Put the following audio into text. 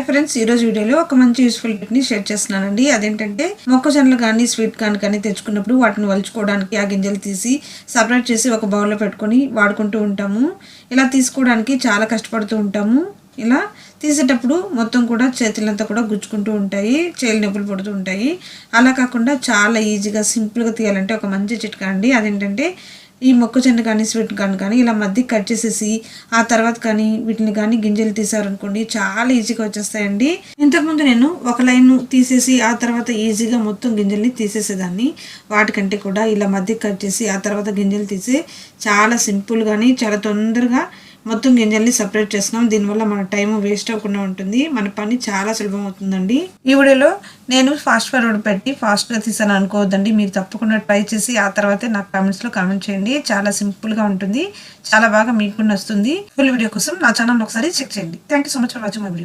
Hi friends, ఈ రోజు వీడియోలో ఒక మంచి యూస్ఫుల్ టిప్ ని షేర్ చేస్తున్నానండి. అదేంటంటే మొక్కజొన్నలు కానీ స్వీట్ కానీ తెచ్చుకున్నప్పుడు వాటిని వలుచుకోవడానికి ఆ గింజలు తీసి సపరేట్ చేసి ఒక బౌల్లో పెట్టుకొని వాడుకుంటూ ఉంటాము. ఇలా తీసుకోవడానికి చాలా కష్టపడుతూ ఉంటాము. ఇలా తీసేటప్పుడు మొత్తం కూడా చేతులంతా కూడా గుచ్చుకుంటూ ఉంటాయి, చేతులు నొప్పులు పడుతూ ఉంటాయి. అలా కాకుండా చాలా ఈజీగా సింపుల్గా తీయాలంటే ఒక మంచి చిట్కా అండి. అదేంటంటే ఈ మొక్కజొన్న కానీ స్వీట్ కానీ ఇలా మధ్య కట్ చేసేసి ఆ తర్వాత కానీ వీటిని కానీ గింజలు తీసారనుకోండి చాలా ఈజీగా వచ్చేస్తాయండి. ఇంతకుముందు నేను ఒక లైన్ తీసేసి ఆ తర్వాత ఈజీగా మొత్తం గింజల్ని తీసేసేదాన్ని. వాటికంటే కూడా ఇలా మధ్య కట్ చేసి ఆ తర్వాత గింజలు తీసి చాలా సింపుల్గాని చాలా తొందరగా మొత్తం గింజల్ని సపరేట్ చేస్తున్నాం. దీనివల్ల మన టైం వేస్ట్ అవ్వకుండా ఉంటుంది, మన పని చాలా సులభం అవుతుందండి. ఈ వీడియోలో నేను ఫాస్ట్ ఫార్వర్డ్ పెట్టి ఫాస్ట్గా తీసాను అనుకోవద్దండి. మీరు తప్పకుండా ట్రై చేసి ఆ తర్వాతే నాకు కామెంట్స్లో కామెంట్ చేయండి. చాలా సింపుల్గా ఉంటుంది, చాలా బాగా మీకు వస్తుంది. ఫుల్ వీడియో కోసం నా ఛానల్ ఒకసారి చెక్ చేయండి. Thank you so much for watching my video.